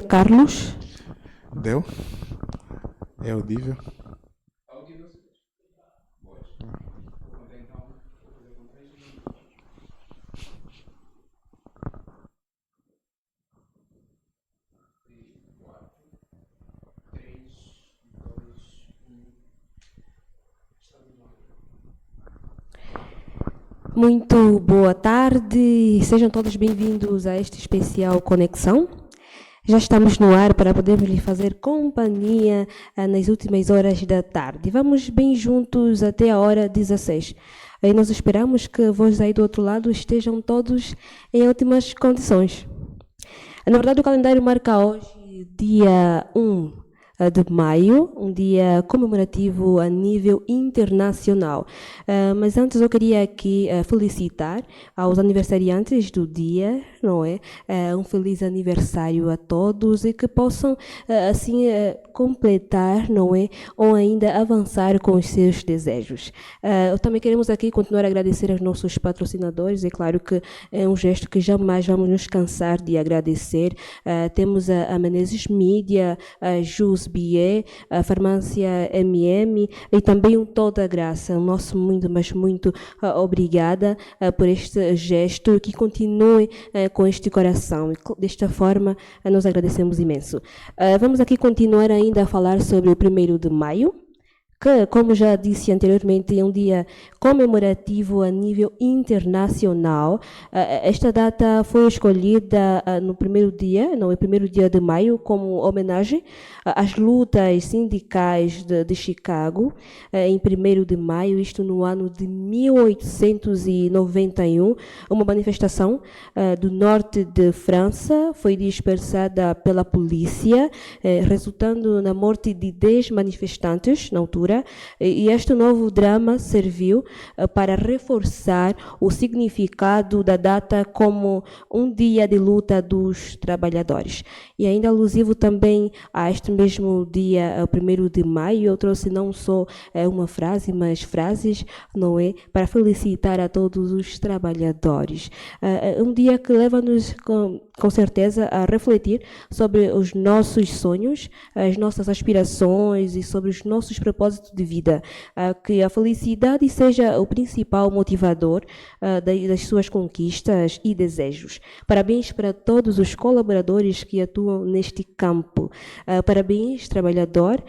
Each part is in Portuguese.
Carlos. Deu? É audível? Muito boa tarde, sejam todos bem-vindos a este especial Conexão. Já estamos no ar para podermos lhe fazer companhia nas últimas horas da tarde. Vamos bem juntos até a hora 16. Aí nós esperamos que vós aí do outro lado estejam todos em ótimas condições. Na verdade, o calendário marca hoje, dia 1 de maio, um dia comemorativo a nível internacional. Mas antes eu queria aqui felicitar aos aniversariantes do dia, não é? Um feliz aniversário a todos e que possam, assim, completar, não é? Ou ainda avançar com os seus desejos. Também queremos aqui continuar a agradecer aos nossos patrocinadores, é claro que é um gesto que jamais vamos nos cansar de agradecer. Temos a Menezes Mídia, a Jus Bié, a Farmácia MM e também um Toda a Graça. O nosso muito, mas muito obrigada por este gesto, que continue com este coração. E desta forma, nós agradecemos imenso. Vamos aqui continuar ainda a falar sobre o 1º de maio, que, como já disse anteriormente, é um dia comemorativo a nível internacional. Esta data foi escolhida no primeiro dia, não é, 1º dia de maio, como homenagem às lutas sindicais de Chicago, em 1º de maio, isto no ano de 1891, uma manifestação do norte de França foi dispersada pela polícia, resultando na morte de 10 manifestantes na altura. E este novo drama serviu para reforçar o significado da data como um dia de luta dos trabalhadores. E ainda alusivo também a este mesmo dia, 1º de maio, eu trouxe não só uma frase, mas frases, não é? Para felicitar a todos os trabalhadores. Um dia que leva-nos com certeza a refletir sobre os nossos sonhos, as nossas aspirações e sobre os nossos propósitos de vida, que a felicidade seja o principal motivador das suas conquistas e desejos. Parabéns para todos os colaboradores que atuam neste campo. Parabéns, trabalhador,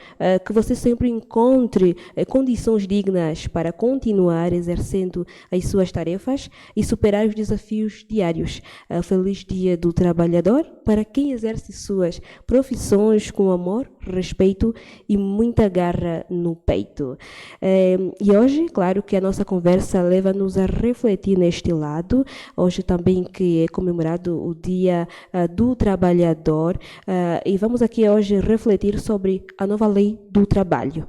que você sempre encontre condições dignas para continuar exercendo as suas tarefas e superar os desafios diários. Feliz Dia do Trabalhador para quem exerce suas profissões com amor, respeito e muita garra no peito. E hoje, claro que a nossa conversa leva-nos a refletir neste lado. Hoje também que é comemorado o Dia do Trabalhador, e vamos aqui hoje refletir sobre a nova lei do trabalho.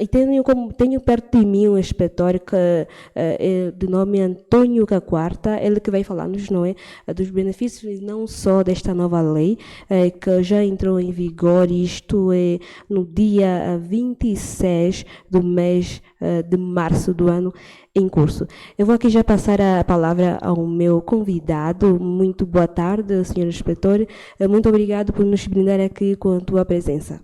E tenho perto de mim um inspetor que é de nome Antônio Caquarta, ele que vai falar-nos, não é, dos benefícios não só desta nova lei, que já entrou em vigor, isto é no dia 26 do mês de março do ano em curso. Eu vou aqui já passar a palavra ao meu convidado. Muito boa tarde, senhor inspetor. Muito obrigado por nos brindar aqui com a tua presença.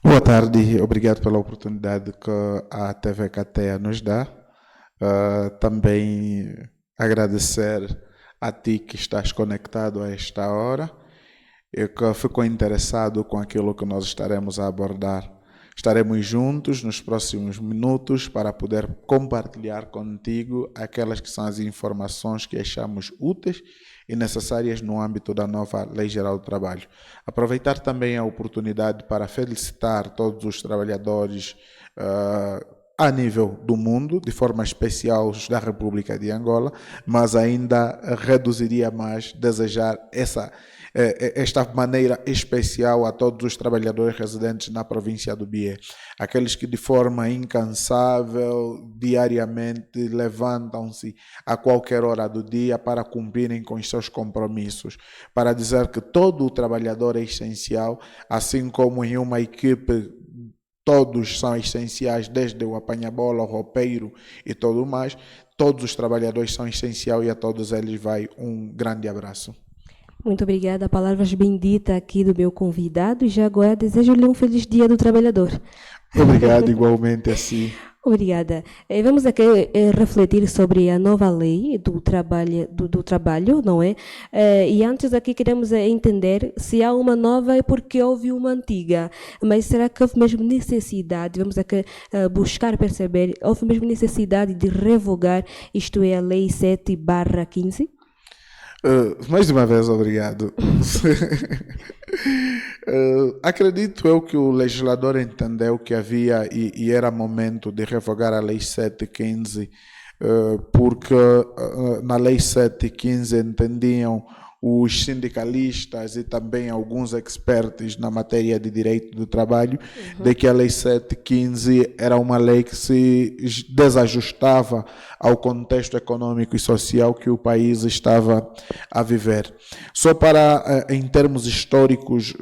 Boa tarde, obrigado pela oportunidade que a TV Catea nos dá. Também agradecer a ti que estás conectado a esta hora e que ficou interessado com aquilo que nós estaremos a abordar. Estaremos juntos nos próximos minutos para poder compartilhar contigo aquelas que são as informações que achamos úteis e necessárias no âmbito da nova Lei Geral do Trabalho. Aproveitar também a oportunidade para felicitar todos os trabalhadores a nível do mundo, de forma especial os da República de Angola, mas ainda reduziria mais desejar esta maneira especial a todos os trabalhadores residentes na província do Bié, aqueles que de forma incansável, diariamente, levantam-se a qualquer hora do dia para cumprirem com os seus compromissos, para dizer que todo o trabalhador é essencial, assim como em uma equipe todos são essenciais, desde o apanha-bola, o roupeiro e tudo mais. Todos os trabalhadores são essenciais e a todos eles vai um grande abraço. Muito obrigada. Palavras benditas aqui do meu convidado. E já agora desejo-lhe um feliz Dia do Trabalhador. Obrigado, igualmente assim. Obrigada. Vamos aqui refletir sobre a nova lei do trabalho, não é? E antes aqui queremos entender se há uma nova e porque houve uma antiga. Mas será que houve mesmo necessidade? Vamos aqui buscar perceber, houve mesmo necessidade de revogar, isto é, a Lei 7/15? Mais uma vez, obrigado. Acredito eu que o legislador entendeu que havia e era momento de revogar a Lei 7/15, porque na Lei 7/15 entendiam os sindicalistas e também alguns expertos na matéria de direito do trabalho, de que a Lei 7/15 era uma lei que se desajustava ao contexto econômico e social que o país estava a viver. Só para, em termos históricos,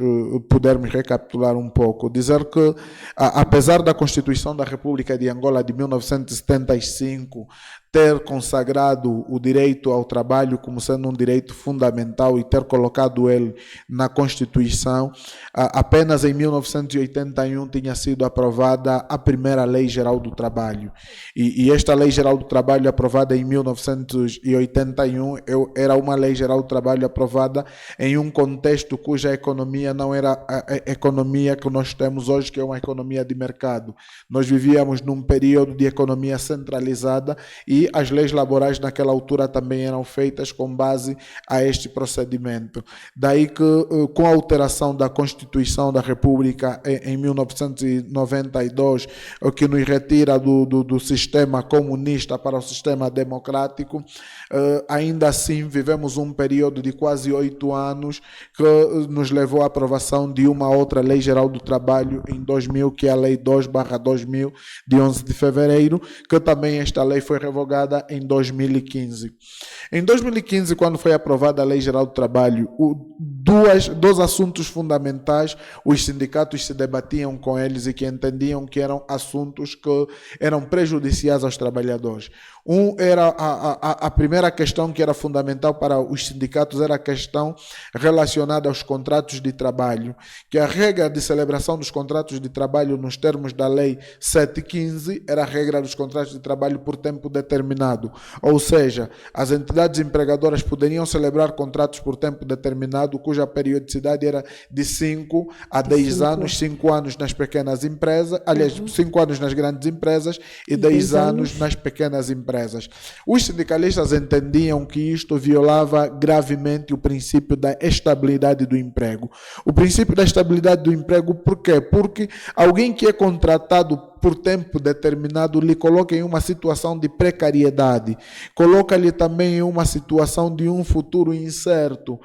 podermos recapitular um pouco, dizer que, apesar da Constituição da República de Angola de 1975 ter consagrado o direito ao trabalho como sendo um direito fundamental e ter colocado ele na Constituição, apenas em 1981 tinha sido aprovada a primeira Lei Geral do Trabalho. E esta Lei Geral do Trabalho, aprovada em 1981, era uma Lei Geral do Trabalho aprovada em um contexto cuja economia não era a economia que nós temos hoje, que é uma economia de mercado. Nós vivíamos num período de economia centralizada e as leis laborais naquela altura também eram feitas com base a este procedimento. Daí que, com a alteração da Constituição da República em 1992, o que nos retira do sistema comunista para o sistema democrático, ainda assim vivemos um período de quase 8 anos que nos levou à aprovação de uma outra Lei Geral do Trabalho em 2000, que é a Lei 2/2000, de 11 de fevereiro, que também esta lei foi revogada em 2015. Em 2015, quando foi aprovada a Lei Geral do Trabalho, dois assuntos fundamentais, os sindicatos se debatiam com eles e que entendiam que eram assuntos que eram prejudiciais aos trabalhadores. Era a primeira questão que era fundamental para os sindicatos, era a questão relacionada aos contratos de trabalho, que a regra de celebração dos contratos de trabalho nos termos da Lei 7/15 era a regra dos contratos de trabalho por tempo determinado, ou seja, as entidades empregadoras poderiam celebrar contratos por tempo determinado, cuja periodicidade era de 5 a 10 anos, 5 anos nas pequenas empresas, aliás, 5 anos nas grandes empresas e 10 anos nas pequenas empresas. Os sindicalistas entendiam que isto violava gravemente o princípio da estabilidade do emprego. O princípio da estabilidade do emprego, por quê? Porque alguém que é contratado por tempo determinado lhe coloca em uma situação de precariedade, coloca-lhe também em uma situação de um futuro incerto,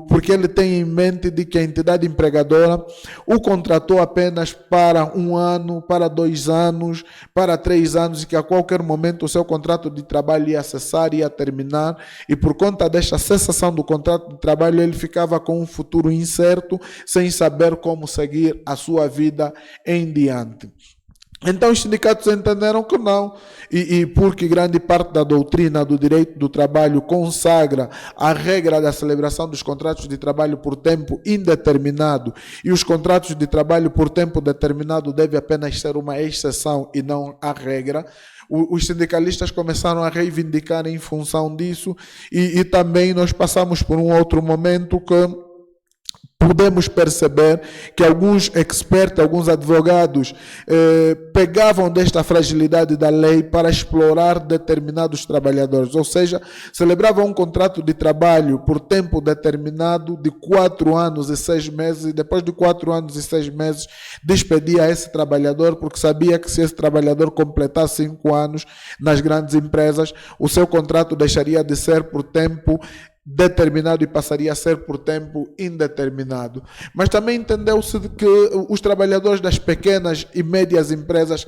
porque ele tem em mente de que a entidade empregadora o contratou apenas para 1 ano, para 2 anos, para 3 anos, e que a qualquer momento o seu contrato de trabalho ia cessar, ia terminar, e por conta desta cessação do contrato de trabalho ele ficava com um futuro incerto, sem saber como seguir a sua vida em diante. Então os sindicatos entenderam que não, e porque grande parte da doutrina do direito do trabalho consagra a regra da celebração dos contratos de trabalho por tempo indeterminado, e os contratos de trabalho por tempo determinado devem apenas ser uma exceção e não a regra, os sindicalistas começaram a reivindicar em função disso, e também nós passamos por um outro momento que podemos perceber que alguns expertos, alguns advogados pegavam desta fragilidade da lei para explorar determinados trabalhadores, ou seja, celebravam um contrato de trabalho por tempo determinado de 4 anos e 6 meses, e depois de 4 anos e 6 meses despedia esse trabalhador, porque sabia que se esse trabalhador completasse 5 anos nas grandes empresas, o seu contrato deixaria de ser por tempo determinado e passaria a ser por tempo indeterminado. Mas também entendeu-se que os trabalhadores das pequenas e médias empresas,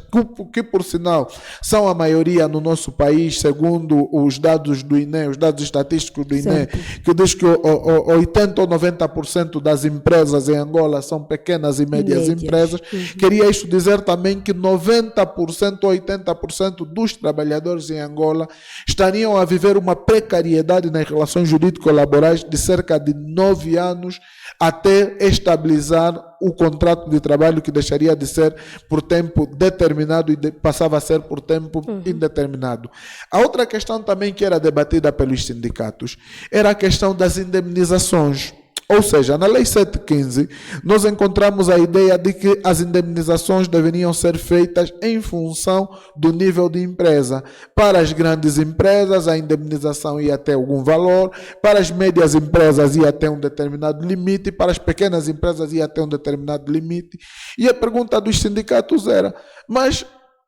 que por sinal são a maioria no nosso país, segundo os dados do INE, os dados estatísticos do INE, certo, que diz que 80 ou 90% das empresas em Angola são pequenas e médias empresas, queria isto dizer também que 90% ou 80% dos trabalhadores em Angola estariam a viver uma precariedade nas relações jurídicas jurídico-laborais de cerca de 9 anos até estabilizar o contrato de trabalho, que deixaria de ser por tempo determinado e passava a ser por tempo indeterminado. A outra questão também que era debatida pelos sindicatos era a questão das indemnizações. Ou seja, na Lei 715, nós encontramos a ideia de que as indemnizações deveriam ser feitas em função do nível de empresa. Para as grandes empresas, a indemnização ia até algum valor, para as médias empresas ia até um determinado limite, para as pequenas empresas ia até um determinado limite. E a pergunta dos sindicatos era, mas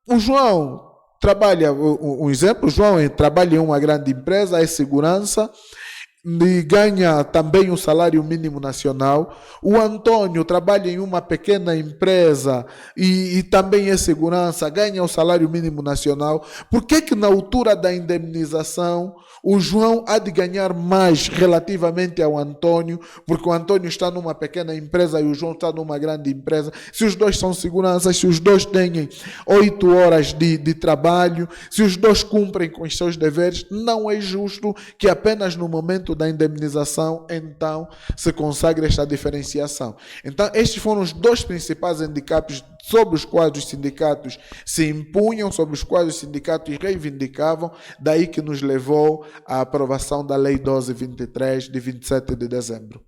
o João trabalha, um exemplo, o João trabalha em uma grande empresa, é segurança, e ganha também o salário mínimo nacional. O Antônio trabalha em uma pequena empresa e também é segurança, ganha o salário mínimo nacional. Por que na altura da indemnização o João há de ganhar mais relativamente ao Antônio, porque o Antônio está numa pequena empresa e o João está numa grande empresa? Se os dois são seguranças, se os dois têm 8 horas de trabalho, se os dois cumprem com os seus deveres, não é justo que apenas no momento da indemnização então se consagre esta diferenciação. Então estes foram os dois principais handicaps sobre os quais os sindicatos se impunham, sobre os quais os sindicatos reivindicavam, daí que nos levou à aprovação da Lei 1223 de 27 de dezembro.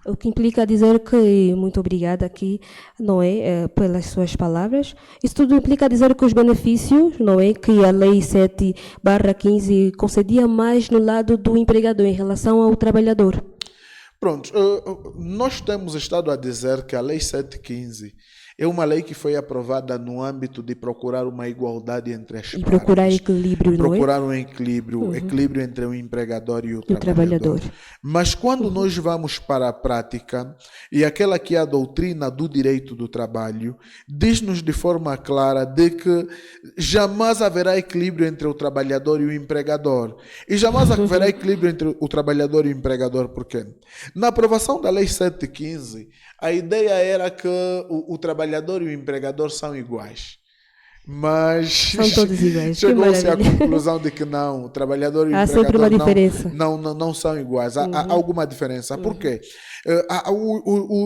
O que implica dizer que, muito obrigada aqui, não é, pelas suas palavras. Isso tudo implica dizer que os benefícios, não é, que a Lei 7/15 concedia mais no lado do empregador em relação ao trabalhador. Pronto, nós temos estado a dizer que a Lei 715 é uma lei que foi aprovada no âmbito de procurar uma igualdade entre as partes. E procurar equilíbrio, não é? Procurar um equilíbrio, equilíbrio entre o empregador e o trabalhador. Mas quando nós vamos para a prática, e aquela que é a doutrina do direito do trabalho, diz-nos de forma clara de que jamais haverá equilíbrio entre o trabalhador e o empregador. E jamais haverá equilíbrio entre o trabalhador e o empregador. Por quê? Na aprovação da Lei 715, a ideia era que o trabalhador e o empregador são iguais. Mas são todos iguais. Chegou-se à conclusão de que não, o trabalhador e o empregador sempre uma diferença. Não são iguais. Há alguma diferença. Por quê?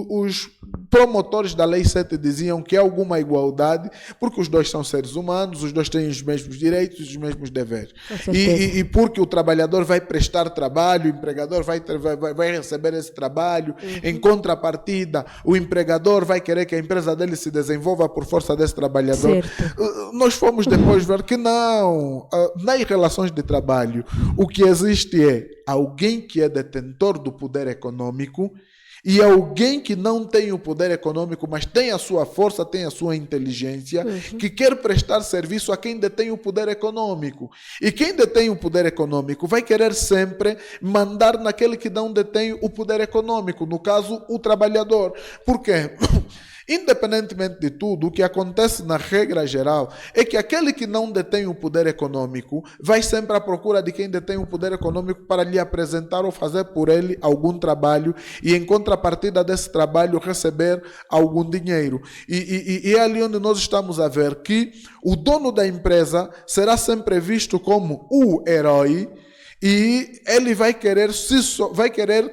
Os promotores da Lei 7 diziam que há alguma igualdade, porque os dois são seres humanos, os dois têm os mesmos direitos e os mesmos deveres. E porque o trabalhador vai prestar trabalho, o empregador vai receber esse trabalho, em contrapartida, o empregador vai querer que a empresa dele se desenvolva por força desse trabalhador. Certo. Nós fomos depois ver que não, nas relações de trabalho, o que existe é alguém que é detentor do poder econômico e alguém que não tem o poder econômico, mas tem a sua força, tem a sua inteligência, que quer prestar serviço a quem detém o poder econômico. E quem detém o poder econômico vai querer sempre mandar naquele que não detém o poder econômico, no caso, o trabalhador. Por quê? Independentemente de tudo, o que acontece na regra geral é que aquele que não detém o poder econômico vai sempre à procura de quem detém o poder econômico para lhe apresentar ou fazer por ele algum trabalho e, em contrapartida desse trabalho, receber algum dinheiro. E é ali onde nós estamos a ver que o dono da empresa será sempre visto como o herói. E ele vai querer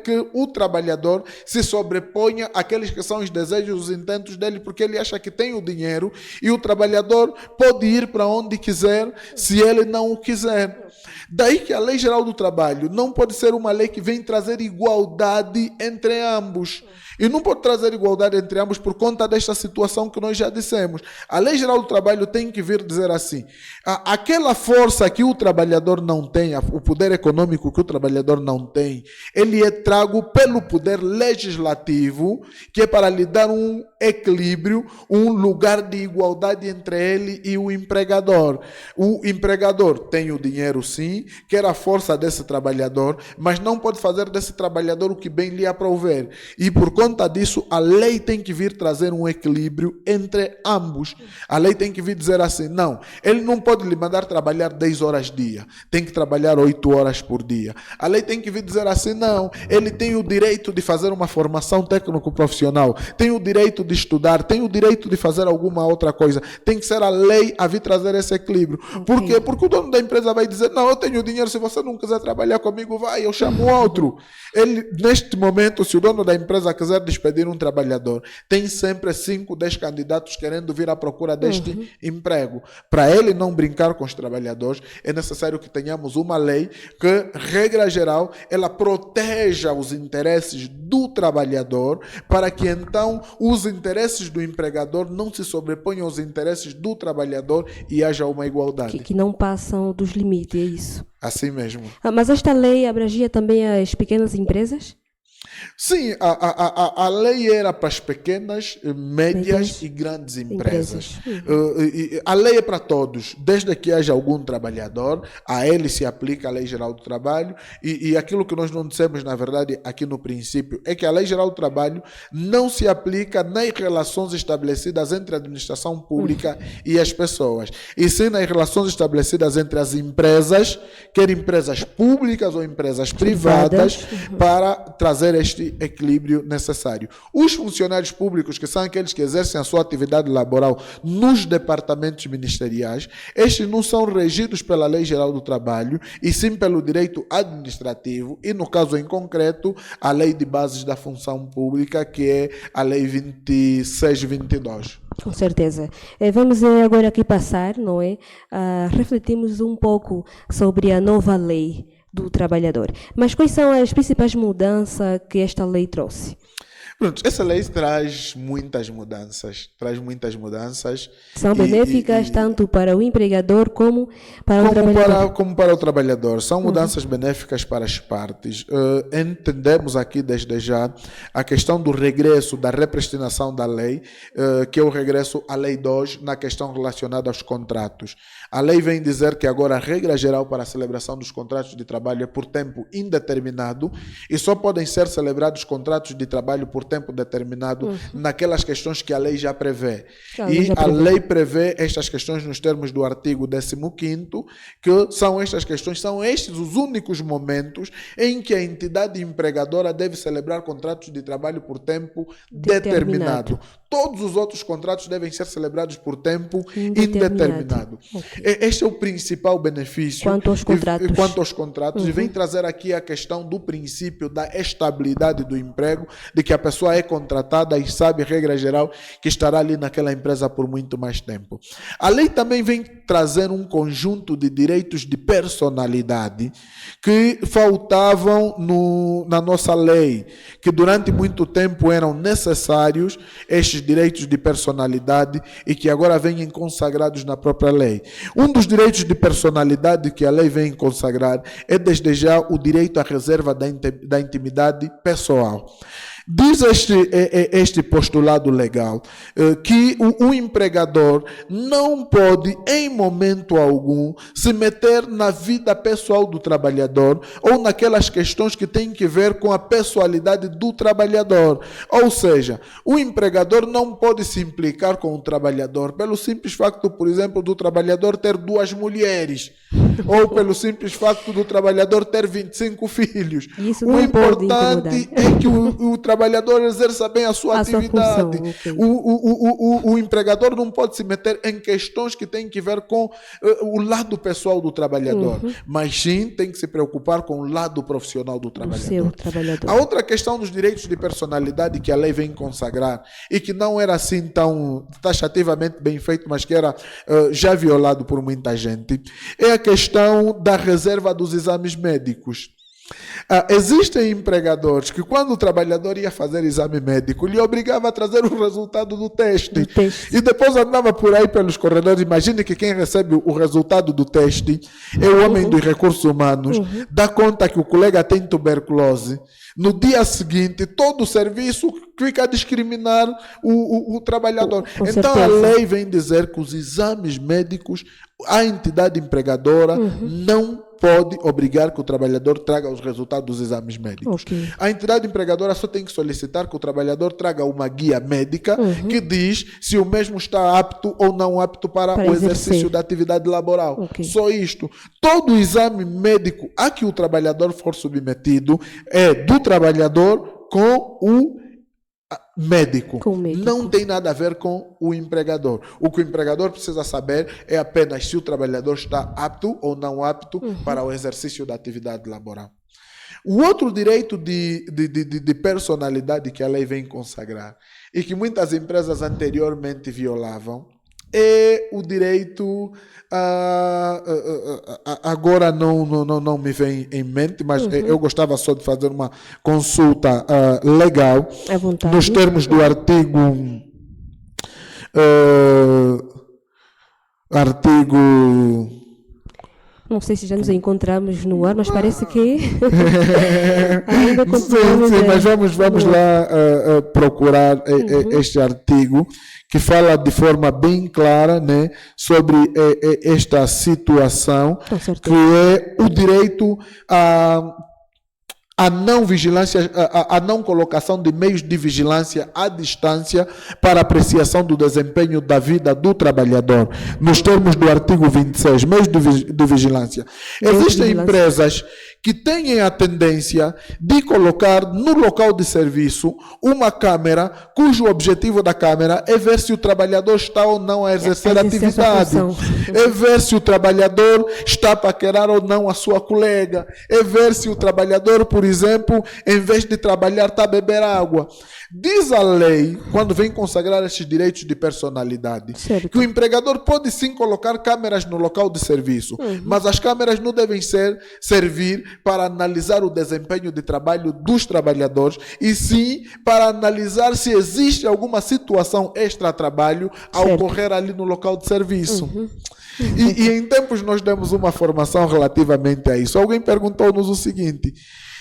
que o trabalhador se sobreponha àqueles que são os desejos, os intentos dele, porque ele acha que tem o dinheiro e o trabalhador pode ir para onde quiser se ele não o quiser. Daí que a Lei Geral do Trabalho não pode ser uma lei que vem trazer igualdade entre ambos. E não pode trazer igualdade entre ambos por conta desta situação que nós já dissemos. A Lei Geral do Trabalho tem que vir dizer assim, aquela força que o trabalhador não tem, o poder econômico que o trabalhador não tem, ele é trago pelo poder legislativo, que é para lhe dar um equilíbrio, um lugar de igualdade entre ele e o empregador. O empregador tem o dinheiro sim, quer a força desse trabalhador, mas não pode fazer desse trabalhador o que bem lhe aprouver. E por conta conta disso, a lei tem que vir trazer um equilíbrio entre ambos. A lei tem que vir dizer assim, não, ele não pode lhe mandar trabalhar 10 horas dia, tem que trabalhar 8 horas por dia. A lei tem que vir dizer assim, não, ele tem o direito de fazer uma formação técnico-profissional, tem o direito de estudar, tem o direito de fazer alguma outra coisa. Tem que ser a lei a vir trazer esse equilíbrio. Por quê? Porque o dono da empresa vai dizer, não, eu tenho dinheiro, se você não quiser trabalhar comigo, vai, eu chamo outro. Ele, neste momento, se o dono da empresa quiser despedir um trabalhador, tem sempre 5, 10 candidatos querendo vir à procura deste emprego. Para ele não brincar com os trabalhadores, é necessário que tenhamos uma lei que, regra geral, ela proteja os interesses do trabalhador, para que então os interesses do empregador não se sobreponham aos interesses do trabalhador e haja uma igualdade. Que não passam dos limites, é isso. Assim mesmo. Mas esta lei abrangia também as pequenas empresas? Sim, a lei era para as pequenas, médias e grandes empresas. A lei é para todos, desde que haja algum trabalhador, a ele se aplica a Lei Geral do Trabalho, e aquilo que nós não dissemos, na verdade, aqui no princípio, é que a Lei Geral do Trabalho não se aplica nas relações estabelecidas entre a administração pública e as pessoas, e sim nas relações estabelecidas entre as empresas, quer empresas públicas ou empresas privadas, para trazer este equilíbrio necessário. Os funcionários públicos, que são aqueles que exercem a sua atividade laboral nos departamentos ministeriais, estes não são regidos pela Lei Geral do Trabalho, e sim pelo direito administrativo, e no caso em concreto, a Lei de Bases da Função Pública, que é a Lei 2622. Com certeza. Vamos agora aqui passar, não é? Refletimos um pouco sobre a nova lei do trabalhador. Mas quais são as principais mudanças que esta lei trouxe? Pronto, essa lei traz muitas mudanças. São benéficas tanto para o empregador como para o trabalhador. Como para o trabalhador. São mudanças benéficas para as partes. Entendemos aqui desde já a questão do regresso, da repristinação da lei, que é o regresso à Lei 2 na questão relacionada aos contratos. A lei vem dizer que agora a regra geral para a celebração dos contratos de trabalho é por tempo indeterminado, e só podem ser celebrados contratos de trabalho por tempo determinado naquelas questões que a lei já prevê. A lei prevê estas questões nos termos do artigo 15º, que são estas questões, são estes os únicos momentos em que a entidade empregadora deve celebrar contratos de trabalho por tempo determinado. Todos os outros contratos devem ser celebrados por tempo indeterminado. Este é o principal benefício quanto aos contratos, e vem trazer aqui a questão do princípio da estabilidade do emprego, de que a pessoa é contratada e sabe, regra geral, que estará ali naquela empresa por muito mais tempo. A lei também vem trazer um conjunto de direitos de personalidade que faltavam na nossa lei, que durante muito tempo eram necessários, estes direitos de personalidade, e que agora vêm consagrados na própria lei. Um dos direitos de personalidade que a lei vem consagrar é, desde já, o direito à reserva da intimidade pessoal. Diz este postulado legal que o empregador não pode, em momento algum, se meter na vida pessoal do trabalhador ou naquelas questões que têm que ver com a pessoalidade do trabalhador. Ou seja, o empregador não pode se implicar com o trabalhador pelo simples facto, por exemplo, do trabalhador ter 2 mulheres, ou pelo simples facto do trabalhador ter 25 filhos. O importante é que o trabalhador exerça bem a sua atividade. O empregador não pode se meter em questões que têm que ver com o lado pessoal do trabalhador, mas sim tem que se preocupar com o lado profissional do trabalhador. A outra questão dos direitos de personalidade que a lei vem consagrar, e que não era assim tão taxativamente bem feito, mas que era já violado por muita gente, é a questão da reserva dos exames médicos. Existem empregadores que, quando o trabalhador ia fazer exame médico, lhe obrigava a trazer o resultado do teste. E depois andava por aí pelos corredores. Imagine que quem recebe o resultado do teste é o homem dos recursos humanos, dá conta que o colega tem tuberculose. No dia seguinte, todo o serviço fica a discriminar o trabalhador. Então, a lei vem dizer que os exames médicos, a entidade empregadora não pode obrigar que o trabalhador traga os resultados dos exames médicos. Ok. A entidade empregadora só tem que solicitar que o trabalhador traga uma guia médica que diz se o mesmo está apto ou não apto para o exercício da atividade laboral. Ok. Só isto. Todo o exame médico a que o trabalhador for submetido é do trabalhador com o médico. Não tem nada a ver com o empregador. O que o empregador precisa saber é apenas se o trabalhador está apto ou não apto para o exercício da atividade laboral. O outro direito de personalidade que a lei vem consagrar e que muitas empresas anteriormente violavam é o direito, agora não me vem em mente, mas eu gostava só de fazer uma consulta legal nos termos do artigo. Não sei se já nos encontramos no ar, mas parece que ainda continuamos. Sim, mas vamos lá procurar este artigo que fala de forma bem clara, né, sobre esta situação, que é o direito a não vigilância, a não colocação de meios de vigilância à distância para apreciação do desempenho da vida do trabalhador, nos termos do artigo 26, meios de vigilância. Existem empresas que têm a tendência de colocar no local de serviço uma câmera cujo objetivo da câmera é ver se o trabalhador está ou não a exercer a atividade, é ver se o trabalhador está a paquerar ou não a sua colega, é ver se o trabalhador, por exemplo, em vez de trabalhar, está a beber água. Diz a lei, quando vem consagrar estes direitos de personalidade, que o empregador pode sim colocar câmeras no local de serviço, mas as câmeras não devem servir para analisar o desempenho de trabalho dos trabalhadores, e sim para analisar se existe alguma situação extra-trabalho a ocorrer ali no local de serviço. E em tempos nós demos uma formação relativamente a isso. Alguém perguntou-nos o seguinte: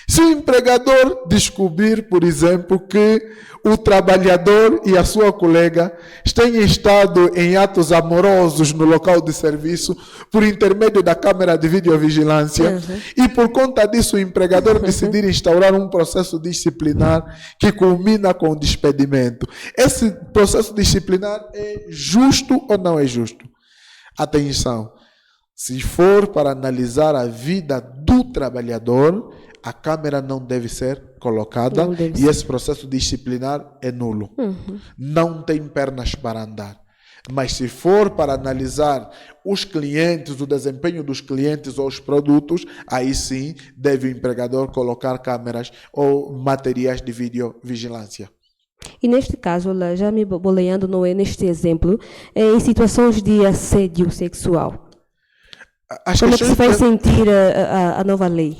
se o empregador descobrir, por exemplo, que o trabalhador e a sua colega têm estado em atos amorosos no local de serviço por intermédio da câmara de videovigilância e por conta disso o empregador decidir instaurar um processo disciplinar que culmina com o despedimento, esse processo disciplinar é justo ou não é justo? Atenção, se for para analisar a vida do trabalhador, a câmera não deve ser colocada e esse processo disciplinar é nulo. Não tem pernas para andar. Mas se for para analisar os clientes, o desempenho dos clientes ou os produtos, aí sim deve o empregador colocar câmeras ou materiais de videovigilância. E neste caso, já me boleando, não é neste exemplo, em situações de assédio sexual. Como é que se vai sentir a nova lei?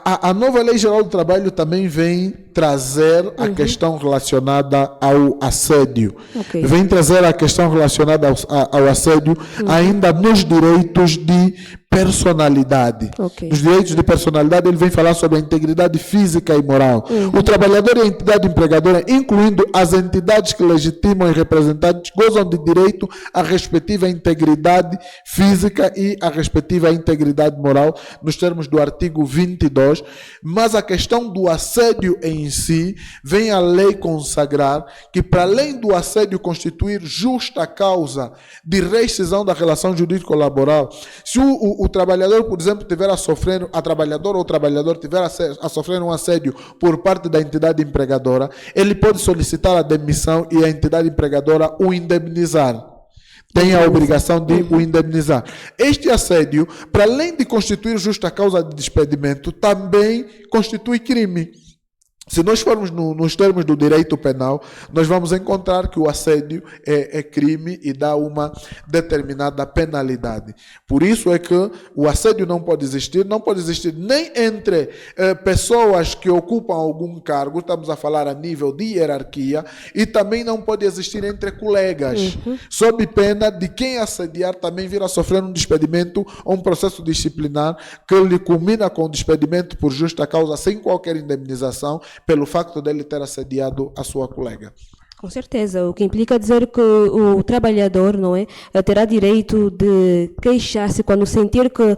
A nova Lei Geral do Trabalho também vem trazer a questão relacionada ao assédio. Vem trazer a questão relacionada ao assédio ainda nos direitos de personalidade. Nos direitos de personalidade ele vem falar sobre a integridade física e moral. O trabalhador e a entidade empregadora, incluindo as entidades que legitimam e representantes, gozam de direito à respectiva integridade física e à respectiva integridade moral, nos termos do artigo 22, mas a questão do assédio em si, vem a lei consagrar que, para além do assédio constituir justa causa de rescisão da relação jurídico-laboral, se o trabalhador, por exemplo, tiver a sofrer, a trabalhadora ou o trabalhador tiver a sofrer um assédio por parte da entidade empregadora, ele pode solicitar a demissão e a entidade empregadora o indemnizar. Tem a obrigação de o indemnizar. Este assédio, para além de constituir justa causa de despedimento, também constitui crime. Se nós formos nos termos do direito penal, nós vamos encontrar que o assédio é crime e dá uma determinada penalidade. Por isso é que o assédio não pode existir nem entre pessoas que ocupam algum cargo, estamos a falar a nível de hierarquia, e também não pode existir entre colegas, sob pena de quem assediar também vir a sofrer um despedimento ou um processo disciplinar que lhe culmina com o despedimento por justa causa, sem qualquer indemnização, pelo facto dele ter assediado a sua colega. Com certeza, o que implica dizer que o trabalhador, não é, terá direito de queixar-se quando sentir que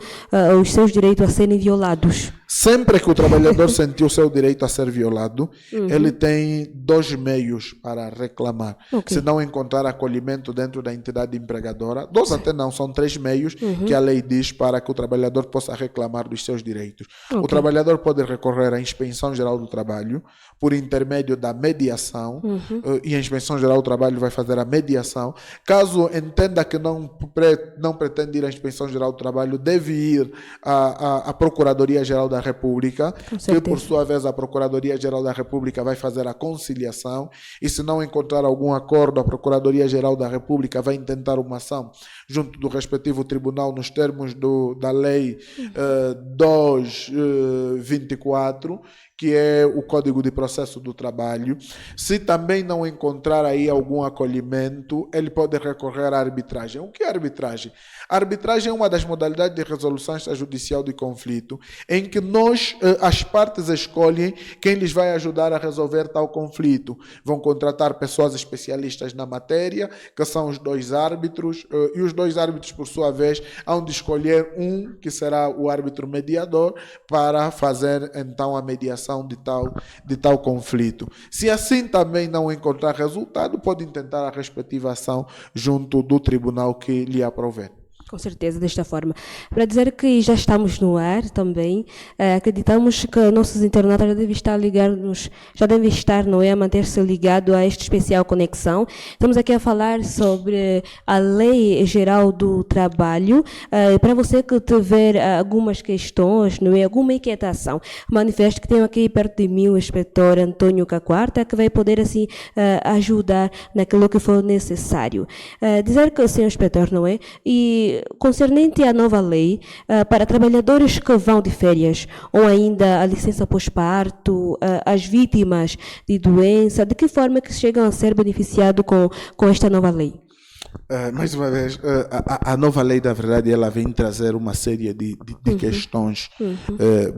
os seus direitos a serem violados. Sempre que o trabalhador sentiu o seu direito a ser violado, ele tem 2 meios para reclamar. Ok. Se não encontrar acolhimento dentro da entidade empregadora, 2 até não, são 3 meios que a lei diz para que o trabalhador possa reclamar dos seus direitos. O trabalhador pode recorrer à Inspeção Geral do Trabalho por intermédio da mediação, e a Inspeção Geral do Trabalho vai fazer a mediação. Caso entenda que não pretende ir à Inspeção Geral do Trabalho, deve ir à Procuradoria-Geral da República, que por sua vez a Procuradoria-Geral da República vai fazer a conciliação, e se não encontrar algum acordo, a Procuradoria-Geral da República vai intentar uma ação junto do respectivo tribunal nos termos da Lei 224, que é o Código de Processo do Trabalho. Se também não encontrar aí algum acolhimento, ele pode recorrer à arbitragem. O que é arbitragem? A arbitragem é uma das modalidades de resolução extrajudicial de conflito, em que as partes escolhem quem lhes vai ajudar a resolver tal conflito. Vão contratar pessoas especialistas na matéria, que são os 2 árbitros, e os 2 árbitros, por sua vez, hão de escolher um, que será o árbitro mediador, para fazer então a mediação de tal conflito. Se assim também não encontrar resultado, pode tentar a respectiva ação junto do tribunal que lhe aprover. Com certeza, desta forma. Para dizer que já estamos no ar também, acreditamos que nossos internautas já devem estar ligados, não é, a manter-se ligado a este especial Conexão. Estamos aqui a falar sobre a Lei Geral do Trabalho. Para você que tiver algumas questões, não é, alguma inquietação, manifeste que tem aqui perto de mim o inspetor Antônio Caquarta, que vai poder assim ajudar naquilo que for necessário. Dizer que, senhor inspetor, não é, e concernente à nova lei, para trabalhadores que vão de férias ou ainda a licença pós-parto, as vítimas de doença, de que forma que chegam a ser beneficiados com esta nova lei? Mais uma vez, a nova lei, na verdade, ela vem trazer uma série de questões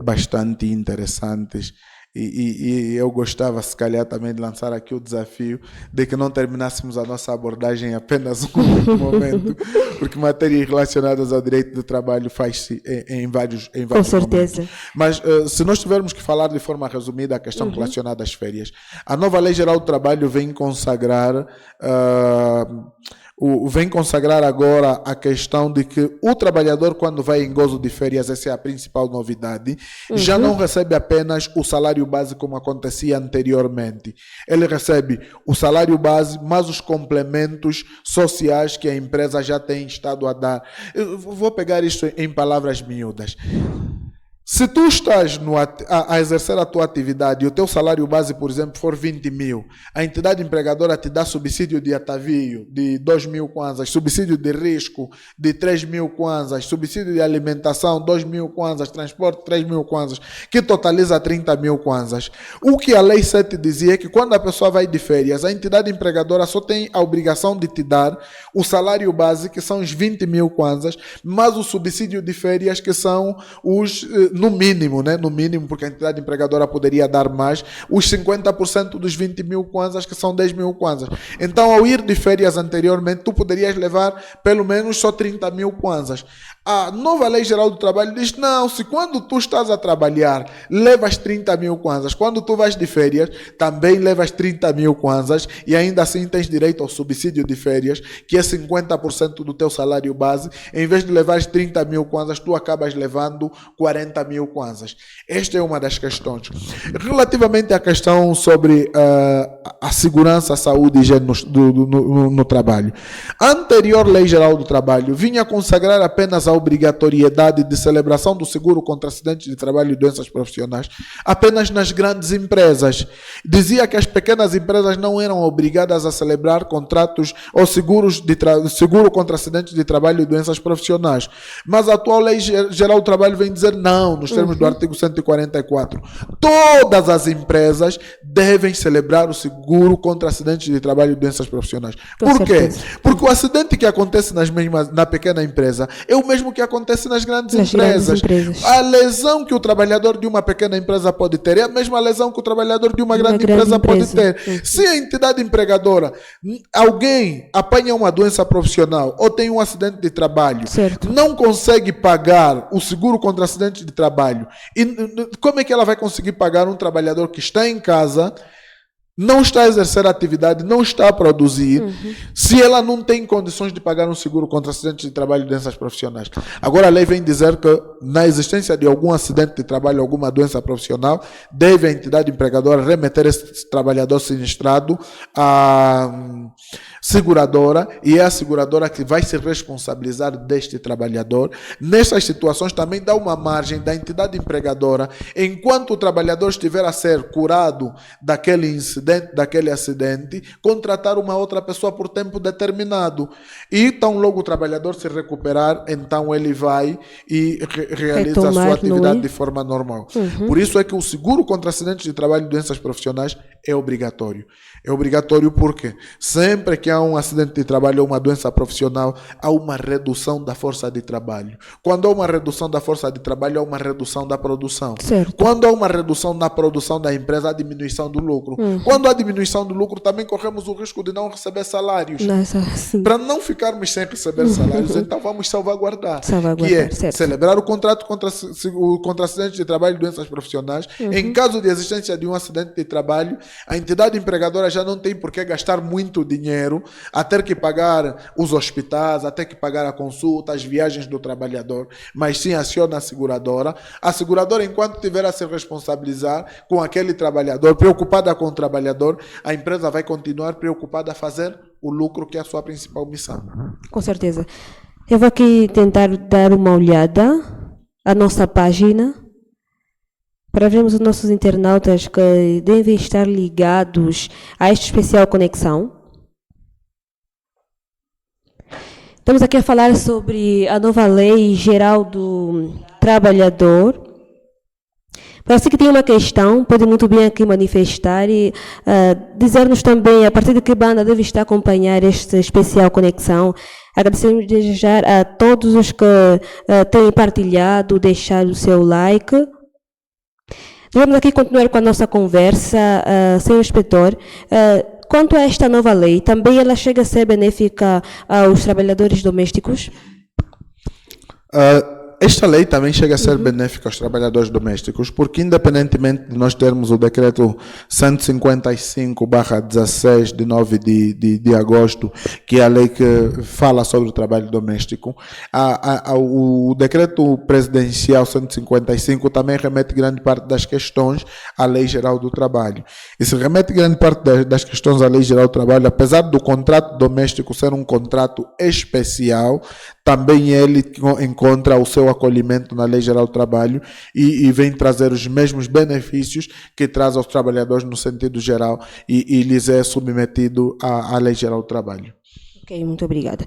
bastante interessantes. E eu gostava, se calhar, também de lançar aqui o desafio de que não terminássemos a nossa abordagem em apenas um momento, porque matérias relacionadas ao direito do trabalho faz-se em vários Com certeza. momentos. Mas se nós tivermos que falar de forma resumida a questão relacionada às férias, a nova Lei Geral do Trabalho vem consagrar agora a questão de que o trabalhador, quando vai em gozo de férias, essa é a principal novidade, já não recebe apenas o salário base como acontecia anteriormente. Ele recebe o salário base, mas os complementos sociais que a empresa já tem estado a dar. Eu vou pegar isto em palavras miúdas. Se tu estás a exercer a tua atividade e o teu salário base, por exemplo, for 20 mil, a entidade empregadora te dá subsídio de atavio de 2 mil kwanzas, subsídio de risco de 3 mil kwanzas, subsídio de alimentação 2 mil kwanzas, transporte 3 mil kwanzas, que totaliza 30 mil kwanzas. O que a Lei 7 dizia é que quando a pessoa vai de férias, a entidade empregadora só tem a obrigação de te dar o salário base, que são os 20 mil kwanzas, mas o subsídio de férias, que são os... no mínimo, né? No mínimo, porque a entidade empregadora poderia dar mais, os 50% dos 20 mil kwanzas, que são 10 mil kwanzas. Então, ao ir de férias anteriormente, tu poderias levar pelo menos só 30 mil kwanzas. A nova Lei Geral do Trabalho diz, não, se quando tu estás a trabalhar, levas 30 mil kwanzas, quando tu vais de férias, também levas 30 mil kwanzas, e ainda assim tens direito ao subsídio de férias, que é 50% do teu salário base. Em vez de levares 30 mil kwanzas, tu acabas levando 40 mil kwanzas. Esta é uma das questões. Relativamente à questão sobre a segurança, a saúde e higiene no trabalho. A anterior Lei Geral do Trabalho vinha consagrar apenas a obrigatoriedade de celebração do seguro contra acidentes de trabalho e doenças profissionais apenas nas grandes empresas. Dizia que as pequenas empresas não eram obrigadas a celebrar contratos ou seguro contra acidentes de trabalho e doenças profissionais. Mas a atual Lei Geral do Trabalho vem dizer não, nos termos do artigo 144. Todas as empresas devem celebrar o seguro contra acidentes de trabalho e doenças profissionais. Por quê? Porque o acidente que acontece na pequena empresa é o mesmo mesmo que acontece nas grandes Nas empresas. grandes empresas. A lesão que o trabalhador de uma pequena empresa pode ter é a mesma lesão que o trabalhador de uma grande empresa pode ter. Se a entidade empregadora, alguém apanha uma doença profissional ou tem um acidente de trabalho, Certo. não consegue pagar o seguro contra acidente de trabalho, e como é que ela vai conseguir pagar um trabalhador que está em casa, não está a exercer a atividade, não está a produzir, se ela não tem condições de pagar um seguro contra acidentes de trabalho e doenças profissionais? Agora a lei vem dizer que na existência de algum acidente de trabalho, alguma doença profissional, deve a entidade empregadora remeter esse trabalhador sinistrado à seguradora, e é a seguradora que vai se responsabilizar deste trabalhador. Nessas situações também dá uma margem da entidade empregadora, enquanto o trabalhador estiver a ser curado daquele incidente, daquele acidente, contratar uma outra pessoa por tempo determinado. E tão logo o trabalhador se recuperar, então ele vai e realiza a sua atividade de forma normal. Por isso é que o seguro contra acidentes de trabalho e doenças profissionais é obrigatório. É obrigatório porque sempre que há um acidente de trabalho ou uma doença profissional, há uma redução da força de trabalho. Quando há uma redução da força de trabalho, há uma redução da produção. Certo. Quando há uma redução na produção da empresa, há diminuição do lucro. Quando há diminuição do lucro, também corremos o risco de não receber salários. Para não ficarmos sem receber salários, então vamos salvaguardar. Que é certo. Celebrar o contrato contra acidentes de trabalho e doenças profissionais. Em caso de existência de um acidente de trabalho, a entidade empregadora já não tem por que gastar muito dinheiro a ter que pagar os hospitais, a ter que pagar a consulta, as viagens do trabalhador, mas sim aciona a seguradora. A seguradora, enquanto tiver a se responsabilizar com aquele trabalhador, preocupada com o trabalhador, a empresa vai continuar preocupada a fazer o lucro, que é a sua principal missão. Com certeza. Eu vou aqui tentar dar uma olhada à nossa página, para vermos os nossos internautas que devem estar ligados a esta especial conexão. Estamos aqui a falar sobre a nova Lei Geral do Trabalhador. Para você que tem uma questão, pode muito bem aqui manifestar e dizer-nos também a partir de que banda deve estar a acompanhar esta especial conexão. Agradecemos desde já a todos os que têm partilhado, deixado o seu like. Vamos aqui continuar com a nossa conversa, senhor inspetor. Quanto a esta nova lei, também ela chega a ser benéfica aos trabalhadores domésticos? Esta lei também chega a ser benéfica aos trabalhadores domésticos, porque independentemente de nós termos o decreto 155/16 de 9 de agosto, que é a lei que fala sobre o trabalho doméstico, o decreto presidencial 155 também remete grande parte das questões à Lei Geral do Trabalho. E se remete grande parte das questões à Lei Geral do Trabalho, apesar do contrato doméstico ser um contrato especial, também ele encontra o seu acolhimento na Lei Geral do Trabalho e vem trazer os mesmos benefícios que traz aos trabalhadores no sentido geral e lhes é submetido à Lei Geral do Trabalho. Ok, muito obrigada.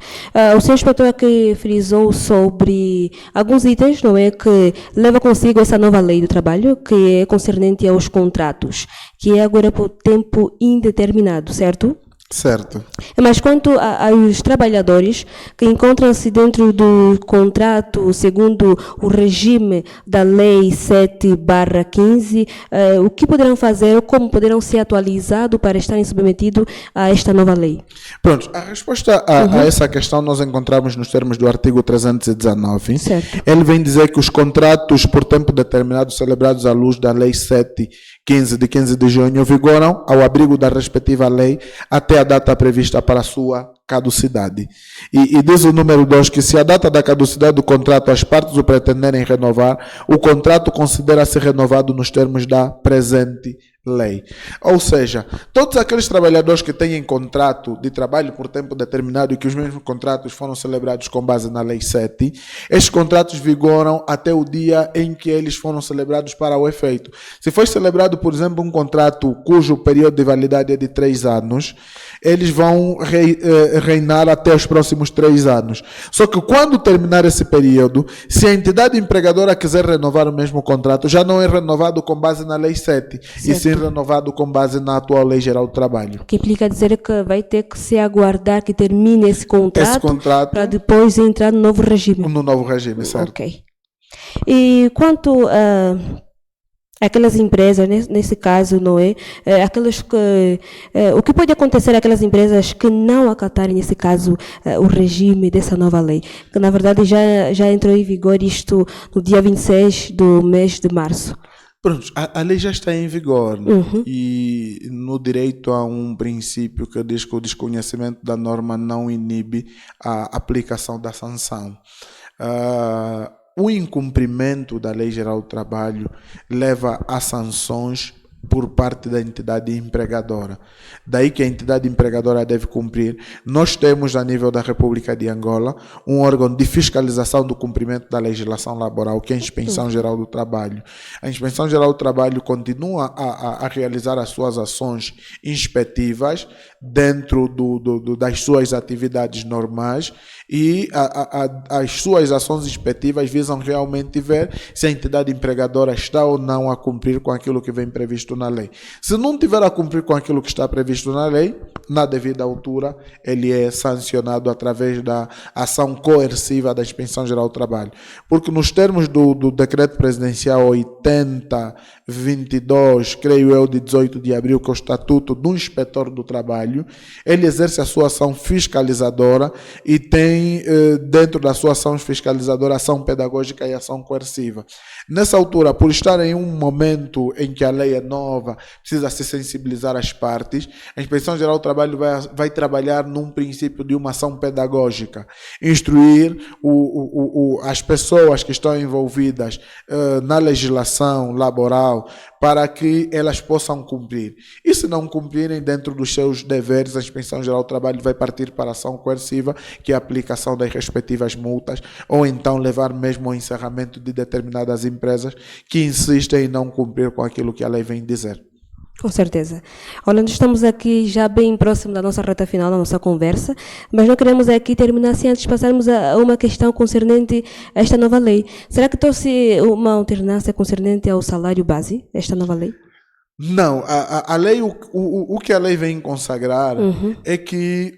O senhor inspetor aqui frisou sobre alguns itens, não é, que leva consigo essa nova lei do trabalho, que é concernente aos contratos, que é agora por tempo indeterminado, certo? Certo. Mas quanto aos trabalhadores que encontram-se dentro do contrato segundo o regime da Lei 7/15, o que poderão fazer ou como poderão ser atualizados para estarem submetidos a esta nova lei? Pronto, a resposta a essa questão nós encontramos nos termos do artigo 319. Certo. Ele vem dizer que os contratos por tempo determinado celebrados à luz da Lei 7/15 de 15 de junho vigoram ao abrigo da respectiva lei até a data prevista para a sua caducidade. E diz o número 2 que se a data da caducidade do contrato as partes o pretenderem renovar, o contrato considera-se renovado nos termos da presente lei. Ou seja, todos aqueles trabalhadores que têm contrato de trabalho por tempo determinado e que os mesmos contratos foram celebrados com base na Lei 7, estes contratos vigoram até o dia em que eles foram celebrados para o efeito. Se foi celebrado, por exemplo, um contrato cujo período de validade é de 3 anos, eles vão reinar até os próximos 3 anos. Só que quando terminar esse período, se a entidade empregadora quiser renovar o mesmo contrato, já não é renovado com base na Lei 7, e sim renovado com base na atual Lei Geral do Trabalho. O que implica dizer que vai ter que se aguardar que termine esse contrato para depois entrar no novo regime. No novo regime, certo. Ok. E quanto aquelas empresas, nesse caso, não é? Aquelas que, o que pode acontecer àquelas empresas que não acatarem, nesse caso, o regime dessa nova lei? Que, na verdade, já entrou em vigor isto no dia 26 do mês de março. Pronto, a lei já está em vigor, né? E no direito há um princípio que diz que o desconhecimento da norma não inibe a aplicação da sanção. O incumprimento da Lei Geral do Trabalho leva a sanções por parte da entidade empregadora. Daí que a entidade empregadora deve cumprir. Nós temos, a nível da República de Angola, um órgão de fiscalização do cumprimento da legislação laboral, que é a Inspeção Geral do Trabalho. A Inspeção Geral do Trabalho continua a realizar as suas ações inspetivas dentro das suas atividades normais, e as suas ações inspetivas visam realmente ver se a entidade empregadora está ou não a cumprir com aquilo que vem previsto na lei. Se não tiver a cumprir com aquilo que está previsto na lei, na devida altura, ele é sancionado através da ação coerciva da Inspeção Geral do Trabalho. Porque nos termos do Decreto Presidencial 8022, creio eu, de 18 de abril, que é o Estatuto do Inspetor do Trabalho, ele exerce a sua ação fiscalizadora e tem dentro da sua ação fiscalizadora ação pedagógica e ação coerciva. Nessa altura, por estar em um momento em que a lei é nova, precisa se sensibilizar as partes, a Inspeção Geral do Trabalho vai trabalhar num princípio de uma ação pedagógica, instruir as pessoas que estão envolvidas na legislação laboral para que elas possam cumprir. E se não cumprirem dentro dos seus deveres, a Inspeção Geral do Trabalho vai partir para a ação coerciva, que é a aplicação das respectivas multas, ou então levar mesmo ao encerramento de determinadas empresas que insistem em não cumprir com aquilo que a lei vem dizer. Com certeza. Olha, nós estamos aqui já bem próximo da nossa reta final da nossa conversa, mas não queremos aqui terminar sem antes passarmos a uma questão concernente a esta nova lei. Será que trouxe uma alternância concernente ao salário base, esta nova lei? Não, a lei, o que a lei vem consagrar é que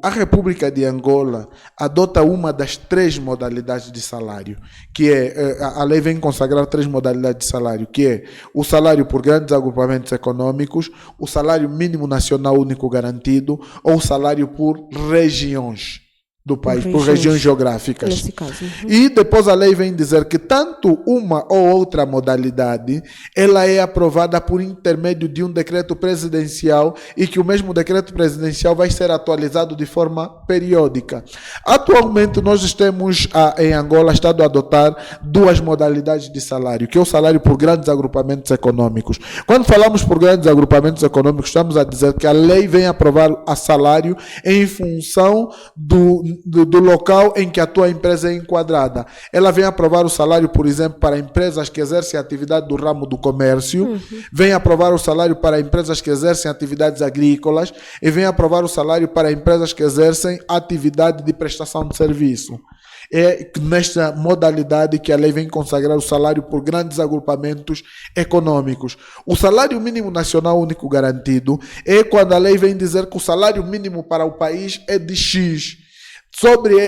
a República de Angola adota uma das 3 modalidades de salário, que é, a lei vem consagrar 3 modalidades de salário, que é o salário por grandes agrupamentos econômicos, o salário mínimo nacional único garantido, ou o salário por regiões do país, por regiões geográficas. Nesse caso. E depois a lei vem dizer que tanto uma ou outra modalidade, ela é aprovada por intermédio de um decreto presidencial, e que o mesmo decreto presidencial vai ser atualizado de forma periódica. Atualmente nós temos em Angola estado a adotar 2 modalidades de salário, que é o salário por grandes agrupamentos econômicos. Quando falamos por grandes agrupamentos econômicos, estamos a dizer que a lei vem aprovar a salário em função do local em que a tua empresa é enquadrada. Ela vem aprovar o salário, por exemplo, para empresas que exercem atividade do ramo do comércio, vem aprovar o salário para empresas que exercem atividades agrícolas, e vem aprovar o salário para empresas que exercem atividade de prestação de serviço. É nesta modalidade que a lei vem consagrar o salário por grandes agrupamentos econômicos. O salário mínimo nacional único garantido é quando a lei vem dizer que o salário mínimo para o país é de X.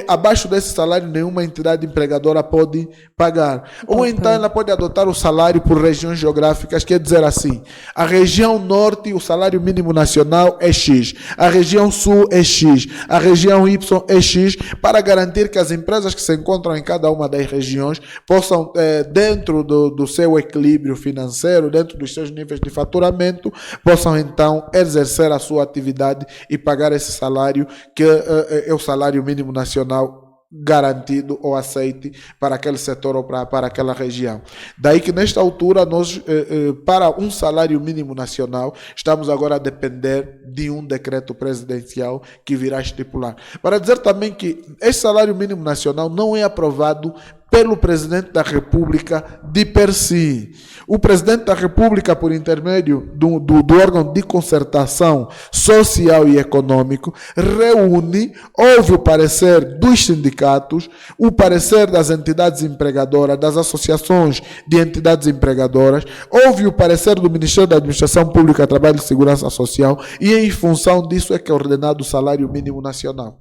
Abaixo desse salário, nenhuma entidade empregadora pode pagar. Ou então ela pode adotar o salário por regiões geográficas, quer dizer assim, a região norte, o salário mínimo nacional é X, a região sul é X, a região Y é X, para garantir que as empresas que se encontram em cada uma das regiões possam, dentro do seu equilíbrio financeiro, dentro dos seus níveis de faturamento, possam então exercer a sua atividade e pagar esse salário, que é o salário mínimo nacional garantido ou aceite para aquele setor ou para aquela região. Daí que nesta altura nós, para um salário mínimo nacional, estamos agora a depender de um decreto presidencial que virá estipular. Para dizer também que esse salário mínimo nacional não é aprovado pelo Presidente da República de per si. O Presidente da República, por intermédio do órgão de concertação social e econômico, reúne, ouve o parecer dos sindicatos, o parecer das entidades empregadoras, das associações de entidades empregadoras, ouve o parecer do Ministério da Administração Pública, Trabalho e Segurança Social, e em função disso é que é ordenado o salário mínimo nacional.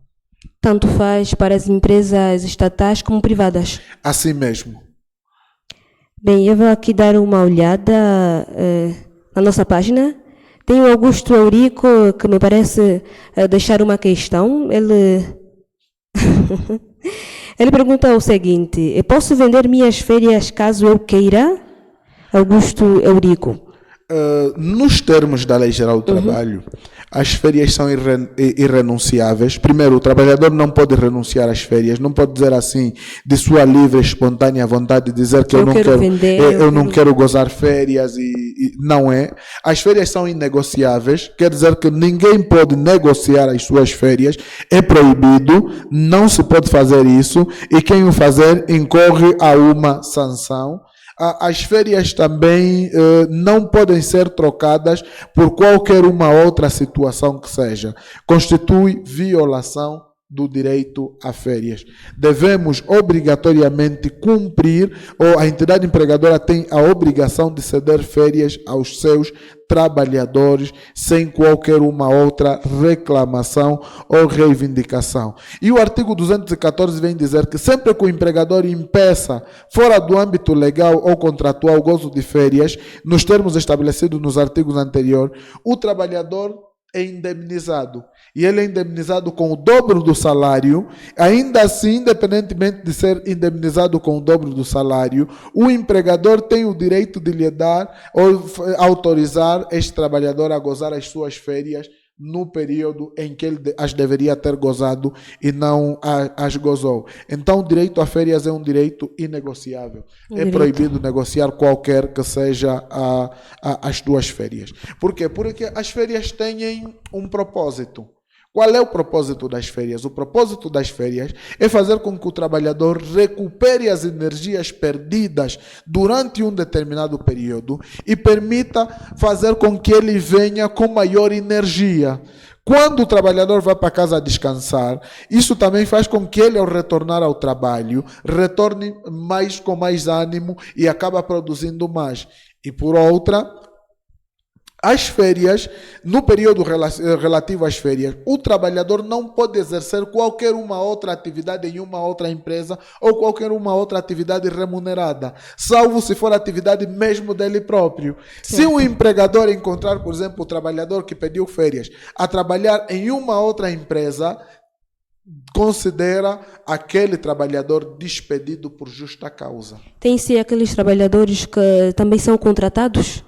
Tanto faz para as empresas estatais como privadas. Assim mesmo. Bem, eu vou aqui dar uma olhada na nossa página. Tem o Augusto Eurico, que me parece deixar uma questão. Ele pergunta o seguinte: posso vender minhas férias caso eu queira? Augusto Eurico. Nos termos da Lei Geral do Trabalho, as férias são irrenunciáveis. Primeiro, o trabalhador não pode renunciar às férias, não pode dizer assim, de sua livre, espontânea vontade, dizer que eu não quero gozar férias, e não é. As férias são inegociáveis, quer dizer que ninguém pode negociar as suas férias, é proibido, não se pode fazer isso, e quem o fazer incorre a uma sanção. As férias também não podem ser trocadas por qualquer uma outra situação que seja. Constitui violação do direito a férias. Devemos obrigatoriamente cumprir, ou a entidade empregadora tem a obrigação de ceder férias aos seus trabalhadores sem qualquer uma outra reclamação ou reivindicação. E o artigo 214 vem dizer que sempre que o empregador impeça, fora do âmbito legal ou contratual, o gozo de férias, nos termos estabelecidos nos artigos anteriores, o trabalhador é indemnizado. E ele é indemnizado com o dobro do salário. Ainda assim, independentemente de ser indemnizado com o dobro do salário, o empregador tem o direito de lhe dar ou autorizar este trabalhador a gozar as suas férias no período em que ele as deveria ter gozado e não as gozou. Então, o direito a férias é um direito inegociável. É proibido negociar qualquer que seja as tuas férias. Por quê? Porque as férias têm um propósito. Qual é o propósito das férias? O propósito das férias é fazer com que o trabalhador recupere as energias perdidas durante um determinado período e permita fazer com que ele venha com maior energia. Quando o trabalhador vai para casa descansar, isso também faz com que ele, ao retornar ao trabalho, retorne com mais ânimo e acaba produzindo mais. E por outra, as férias, no período relativo às férias, o trabalhador não pode exercer qualquer uma outra atividade em uma outra empresa ou qualquer uma outra atividade remunerada, salvo se for atividade mesmo dele próprio. Sim. Se um empregador encontrar, por exemplo, o trabalhador que pediu férias a trabalhar em uma outra empresa, considera aquele trabalhador despedido por justa causa. Tem-se aqueles trabalhadores que também são contratados?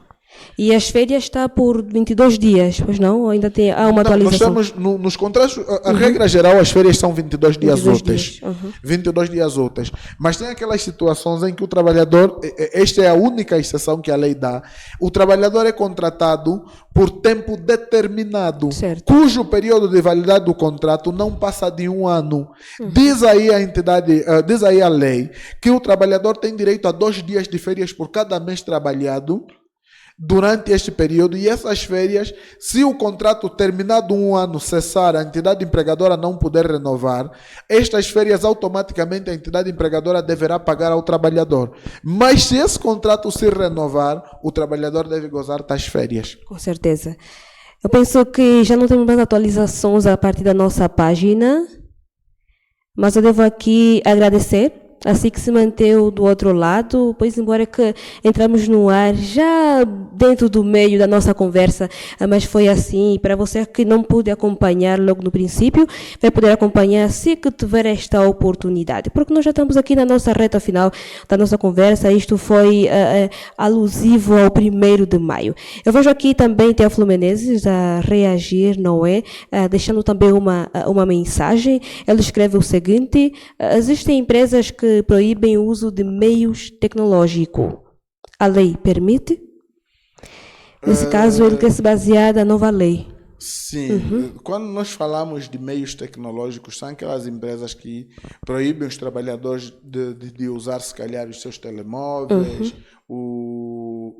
E as férias está por 22 dias, pois não? Ou ainda há uma atualização? Nós temos nos contratos, a regra geral, as férias são 22 dias úteis. 22 dias úteis. Mas tem aquelas situações em que o trabalhador, esta é a única exceção que a lei dá, o trabalhador é contratado por tempo determinado, certo, cujo período de validade do contrato não passa de 1 ano. Diz aí a entidade, diz aí a lei, que o trabalhador tem direito a 2 dias de férias por cada mês trabalhado durante este período, e essas férias, se o contrato terminado 1 ano cessar, a entidade empregadora não puder renovar, estas férias automaticamente a entidade empregadora deverá pagar ao trabalhador. Mas se esse contrato se renovar, o trabalhador deve gozar das férias. Com certeza. Eu penso que já não temos mais atualizações a partir da nossa página, mas eu devo aqui agradecer assim que se manteve do outro lado, pois embora que entramos no ar já dentro do meio da nossa conversa, mas foi assim. Para você que não pôde acompanhar logo no princípio, vai poder acompanhar assim que tiver esta oportunidade, porque nós já estamos aqui na nossa reta final da nossa conversa. Isto foi alusivo ao 1º de maio. Eu vejo aqui também Teófilo Menezes a reagir, não é? Deixando também uma mensagem. Ele escreve o seguinte: existem empresas que proíbem o uso de meios tecnológicos. A lei permite? Nesse caso, ele quer se basear na nova lei. Sim, quando nós falamos de meios tecnológicos, são aquelas empresas que proíbem os trabalhadores de usar, se calhar, os seus telemóveis ou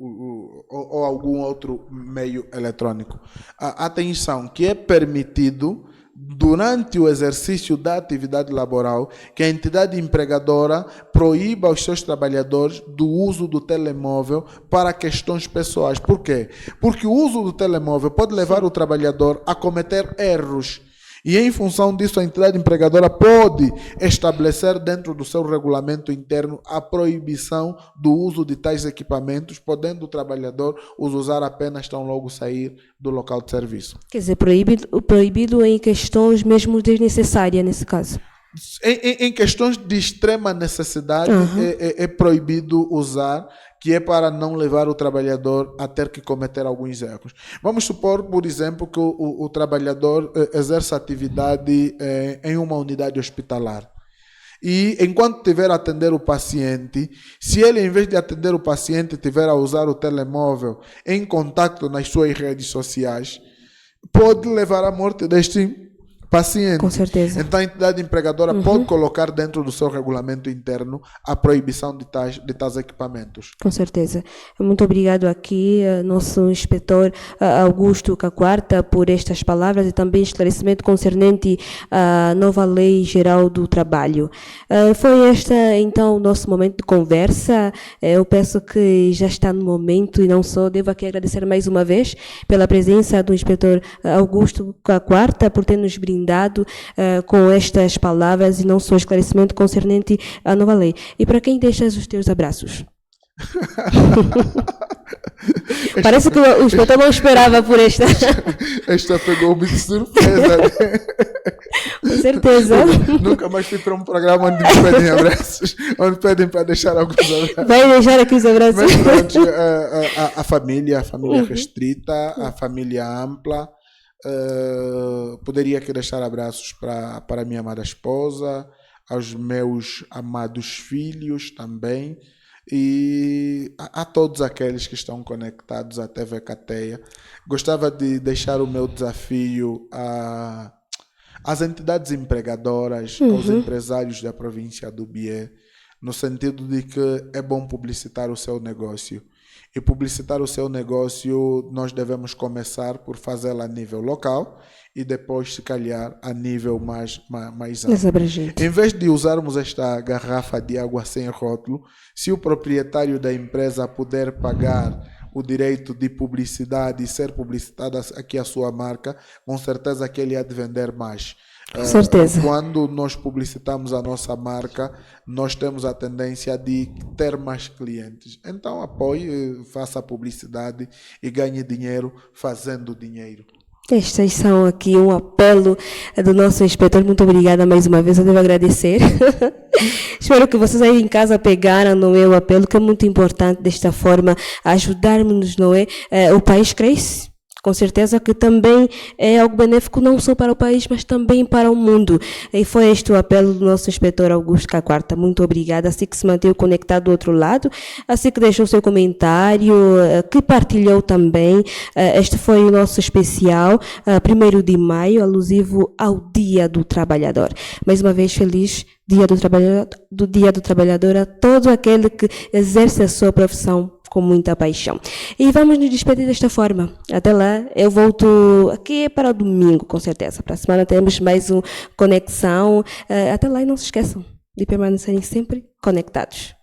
algum outro meio eletrônico. Atenção, que é permitido durante o exercício da atividade laboral que a entidade empregadora proíba aos seus trabalhadores do uso do telemóvel para questões pessoais. Por quê? Porque o uso do telemóvel pode levar o trabalhador a cometer erros. E em função disso, a entidade empregadora pode estabelecer dentro do seu regulamento interno a proibição do uso de tais equipamentos, podendo o trabalhador os usar apenas tão logo sair do local de serviço. Quer dizer, proibido em questões mesmo desnecessárias, nesse caso. Em questões de extrema necessidade, é proibido usar, que é para não levar o trabalhador a ter que cometer alguns erros. Vamos supor, por exemplo, que o trabalhador exerça atividade em uma unidade hospitalar. E enquanto estiver a atender o paciente, se ele, em vez de atender o paciente, estiver a usar o telemóvel em contato nas suas redes sociais, pode levar à morte deste paciente. Com certeza. Então a entidade empregadora pode colocar dentro do seu regulamento interno a proibição de tais equipamentos. Com certeza. Muito obrigado aqui, nosso inspetor Augusto Caquarta, por estas palavras e também esclarecimento concernente à nova Lei Geral do Trabalho. Foi este, então, o nosso momento de conversa. Eu peço que já está no momento e não só, devo aqui agradecer mais uma vez pela presença do inspetor Augusto Caquarta, por ter nos brindado com estas palavras e não só esclarecimento concernente à nova lei. E para quem deixas os teus abraços? Parece que o inspetor não esperava por esta. Esta pegou-me de surpresa. Com certeza. Nunca mais fui para um programa onde me pedem abraços, onde pedem para deixar alguns abraços. Vai deixar aqui os abraços. Mas pronto, a família restrita, a família ampla. Poderia aqui deixar abraços para a minha amada esposa, aos meus amados filhos também, e a todos aqueles que estão conectados à TV Cateia. Gostava de deixar o meu desafio às entidades empregadoras, aos empresários da província do Bié, no sentido de que é bom publicitar o seu negócio. E publicitar o seu negócio, nós devemos começar por fazê-lo a nível local e depois, se calhar, a nível mais amplo. Em vez de usarmos esta garrafa de água sem rótulo, se o proprietário da empresa puder pagar o direito de publicidade e ser publicitada aqui a sua marca, com certeza que ele há de vender mais. Com certeza. Quando nós publicitamos a nossa marca, nós temos a tendência de ter mais clientes. Então apoie, faça publicidade e ganhe dinheiro fazendo dinheiro. Estas são aqui um apelo do nosso inspetor. Muito obrigada mais uma vez, eu devo agradecer. Espero que vocês aí em casa pegaram, não é, o apelo, que é muito importante desta forma, ajudarmos, não é? O país cresce. Com certeza que também é algo benéfico não só para o país, mas também para o mundo. E foi este o apelo do nosso inspetor Augusto Caquarta. Muito obrigada. Assim que se manteve conectado do outro lado, assim que deixou seu comentário, que partilhou também. Este foi o nosso especial, 1º de maio, alusivo ao Dia do Trabalhador. Mais uma vez, feliz Dia do Trabalhador a todo aquele que exerce a sua profissão com muita paixão. E vamos nos despedir desta forma. Até lá, eu volto aqui para o domingo, com certeza. Para a semana temos mais uma conexão. Até lá e não se esqueçam de permanecerem sempre conectados.